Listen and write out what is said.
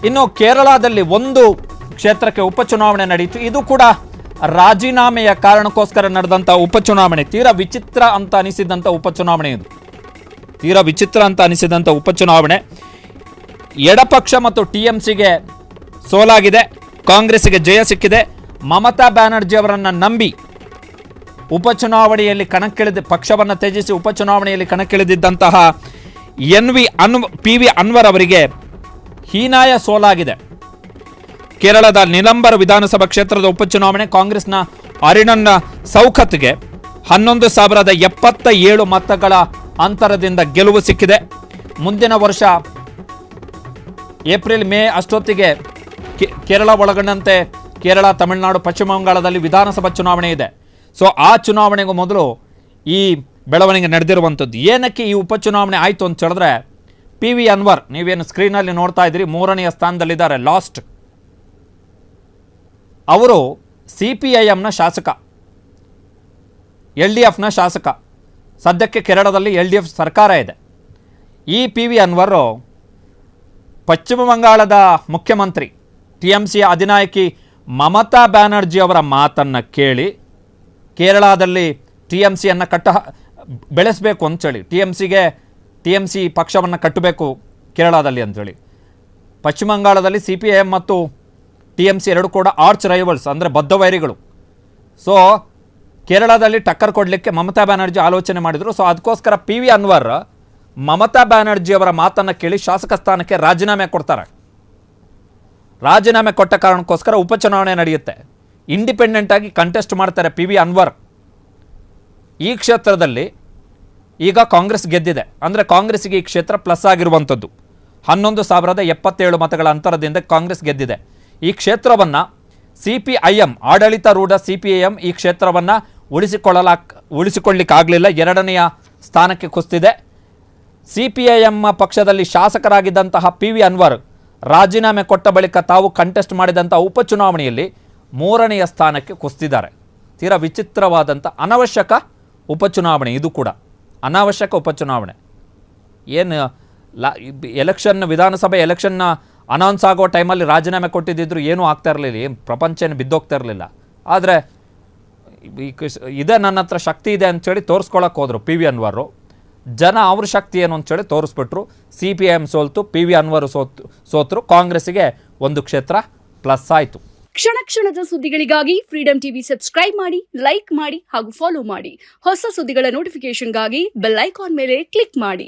ಇನ್ನು ಕೇರಳದಲ್ಲಿ ಒಂದು ಕ್ಷೇತ್ರಕ್ಕೆ ಉಪಚುನಾವಣೆ ನಡೆಯಿತು. ಇದು ಕೂಡ ರಾಜೀನಾಮೆಯ ಕಾರಣಕ್ಕೋಸ್ಕರ ನಡೆದಂಥ ಉಪಚುನಾವಣೆ. ತೀರಾ ವಿಚಿತ್ರ ಅಂತ ಅನಿಸಿದಂಥ ಉಪಚುನಾವಣೆ ಇದು. ತೀರಾ ವಿಚಿತ್ರ ಅಂತ ಅನಿಸಿದಂಥ ಉಪಚುನಾವಣೆ. ಎಡಪಕ್ಷ ಮತ್ತು TMCಗೆ ಸೋಲಾಗಿದೆ, ಕಾಂಗ್ರೆಸ್ಗೆ ಜಯ ಸಿಕ್ಕಿದೆ. ಮಮತಾ ಬ್ಯಾನರ್ಜಿ ಅವರನ್ನು ನಂಬಿ ಉಪಚುನಾವಣೆಯಲ್ಲಿ ಕಣಕ್ಕಿಳಿದ ಪಕ್ಷವನ್ನು ತ್ಯಜಿಸಿ ಉಪಚುನಾವಣೆಯಲ್ಲಿ ಕಣಕ್ಕಿಳಿದಿದ್ದಂತಹ PV ಅನ್ವರ್ ಅವರಿಗೆ ಹೀನಾಯ ಸೋಲಾಗಿದೆ. ಕೇರಳದ ನಿಲಂಬರ ವಿಧಾನಸಭಾ ಕ್ಷೇತ್ರದ ಉಪಚುನಾವಣೆ ಕಾಂಗ್ರೆಸ್ನ ಅರಿಣನ್ ಸೌಖತ್ಗೆ 11,077 ಮತಗಳ ಅಂತರದಿಂದ ಗೆಲುವು ಸಿಕ್ಕಿದೆ. ಮುಂದಿನ ವರ್ಷ ಏಪ್ರಿಲ್ ಮೇ ಅಷ್ಟೊತ್ತಿಗೆ ಕೇರಳ ಒಳಗೊಂಡಂತೆ ಕೇರಳ, ತಮಿಳುನಾಡು, ಪಶ್ಚಿಮ ಬಂಗಾಳದಲ್ಲಿ ವಿಧಾನಸಭಾ ಚುನಾವಣೆ ಇದೆ. ಸೊ ಆ ಚುನಾವಣೆಗೂ ಮೊದಲು ಈ ಬೆಳವಣಿಗೆ ನಡೆದಿರುವಂಥದ್ದು. ಏನಕ್ಕೆ ಈ ಉಪಚುನಾವಣೆ ಆಯಿತು ಅಂತ ಹೇಳಿದ್ರೆ, PV ಅನ್ವರ್ ನೀವೇನು ಸ್ಕ್ರೀನಲ್ಲಿ ನೋಡ್ತಾ ಇದ್ದೀರಿ, 3ನೇ ಸ್ಥಾನದಲ್ಲಿದ್ದಾರೆ, ಲಾಸ್ಟ್. ಅವರು CPIMನ ಶಾಸಕ, LDFನ ಶಾಸಕ. ಸದ್ಯಕ್ಕೆ ಕೇರಳದಲ್ಲಿ LDF ಸರ್ಕಾರ ಇದೆ. ಈ PV ಅನ್ವರ್ ಪಶ್ಚಿಮ ಬಂಗಾಳದ ಮುಖ್ಯಮಂತ್ರಿ TMC ಅಧಿನಾಯಕಿ ಮಮತಾ ಬ್ಯಾನರ್ಜಿ ಅವರ ಮಾತನ್ನು ಕೇಳಿ ಕೇರಳದಲ್ಲಿ TMCಯನ್ನು ಬೆಳೆಸಬೇಕು ಅಂತೇಳಿ, TMC ಪಕ್ಷವನ್ನು ಕಟ್ಟಬೇಕು ಕೇರಳದಲ್ಲಿ ಅಂಥೇಳಿ, ಪಶ್ಚಿಮ ಬಂಗಾಳದಲ್ಲಿ CPIM ಮತ್ತು TMC ಎರಡು ಕೂಡ ಆರ್ಚ್ ರೈವಲ್ಸ್, ಅಂದರೆ ಬದ್ಧವೈರಿಗಳು. ಸೊ ಕೇರಳದಲ್ಲಿ ಟಕ್ಕರ್ ಕೊಡಲಿಕ್ಕೆ ಮಮತಾ ಬ್ಯಾನರ್ಜಿ ಆಲೋಚನೆ ಮಾಡಿದರು. ಸೊ ಅದಕ್ಕೋಸ್ಕರ PV ಅನ್ವರ್ ಮಮತಾ ಬ್ಯಾನರ್ಜಿ ಅವರ ಮಾತನ್ನು ಕೇಳಿ ಶಾಸಕ ಸ್ಥಾನಕ್ಕೆ ರಾಜೀನಾಮೆ ಕೊಡ್ತಾರೆ. ರಾಜೀನಾಮೆ ಕೊಟ್ಟ ಕಾರಣಕ್ಕೋಸ್ಕರ ಉಪಚುನಾವಣೆ ನಡೆಯುತ್ತೆ. ಇಂಡಿಪೆಂಡೆಂಟ್ ಆಗಿ ಕಂಟೆಸ್ಟ್ ಮಾಡ್ತಾರೆ PV ಅನ್ವರ್. ಈ ಕ್ಷೇತ್ರದಲ್ಲಿ ಈಗ ಕಾಂಗ್ರೆಸ್ ಗೆದ್ದಿದೆ. ಅಂದರೆ ಕಾಂಗ್ರೆಸ್ಗೆ ಈ ಕ್ಷೇತ್ರ ಪ್ಲಸ್ ಆಗಿರುವಂಥದ್ದು. 11,077 ಮತಗಳ ಅಂತರದಿಂದ ಕಾಂಗ್ರೆಸ್ ಗೆದ್ದಿದೆ. ಈ ಕ್ಷೇತ್ರವನ್ನು CPIM, ಆಡಳಿತಾರೂಢ CPIM ಈ ಕ್ಷೇತ್ರವನ್ನು ಉಳಿಸಿಕೊಳ್ಳಿಕ್ಕಾಗಲಿಲ್ಲ, 2ನೇ ಸ್ಥಾನಕ್ಕೆ ಕುಸಿದಿದೆ. CPIM ಪಕ್ಷದಲ್ಲಿ ಶಾಸಕರಾಗಿದ್ದಂತಹ PV ಅನ್ವರ್ ರಾಜೀನಾಮೆ ಕೊಟ್ಟ ಬಳಿಕ ತಾವು ಕಂಟೆಸ್ಟ್ ಮಾಡಿದಂಥ ಉಪಚುನಾವಣೆಯಲ್ಲಿ 3ನೇ ಸ್ಥಾನಕ್ಕೆ ಕುಸಿದಿದ್ದಾರೆ. ತೀರಾ ವಿಚಿತ್ರವಾದಂಥ ಅನವಶ್ಯಕ ಉಪಚುನಾವಣೆ. ಇದು ಕೂಡ ಅನಾವಶ್ಯಕ ಉಪಚುನಾವಣೆ. ಏನು ವಿಧಾನಸಭೆ ಎಲೆಕ್ಷನ್ನ ಅನೌನ್ಸ್ ಆಗೋ ಟೈಮಲ್ಲಿ ರಾಜೀನಾಮೆ ಕೊಟ್ಟಿದ್ದಿದ್ರು ಏನೂ ಆಗ್ತಾ ಇರಲಿಲ್ಲ, ಏನು ಪ್ರಪಂಚನ ಬಿದ್ದೋಗ್ತಾ ಇರಲಿಲ್ಲ. ಆದರೆ ಇದೇ ನನ್ನ ಹತ್ರ ಶಕ್ತಿ ಇದೆ ಅಂಥೇಳಿ ತೋರಿಸ್ಕೊಳಕ್ಕೆ ಹೋದರು PV ಅನ್ವರು. ಜನ ಅವ್ರ ಶಕ್ತಿ ಏನು ಅಂತೇಳಿ ತೋರಿಸ್ಬಿಟ್ರು. CPIM ಸೋಲ್ತು, PV ಅನ್ವರು ಸೋತರು. ಕಾಂಗ್ರೆಸ್ಸಿಗೆ ಒಂದು ಕ್ಷೇತ್ರ ಪ್ಲಸ್ ಆಯಿತು. ಕ್ಷಣ ಕ್ಷಣದ ಸುದ್ದಿಗಳಿಗಾಗಿ ಫ್ರೀಡಂ ಟಿವಿ ಸಬ್ಸ್ಕ್ರೈಬ್ ಮಾಡಿ, ಲೈಕ್ ಮಾಡಿ ಹಾಗೂ ಫಾಲೋ ಮಾಡಿ. ಹೊಸ ಸುದ್ದಿಗಳ ನೋಟಿಫಿಕೇಶನ್ಗಾಗಿ ಬೆಲ್ ಐಕಾನ್ ಮೇಲೆ ಕ್ಲಿಕ್ ಮಾಡಿ.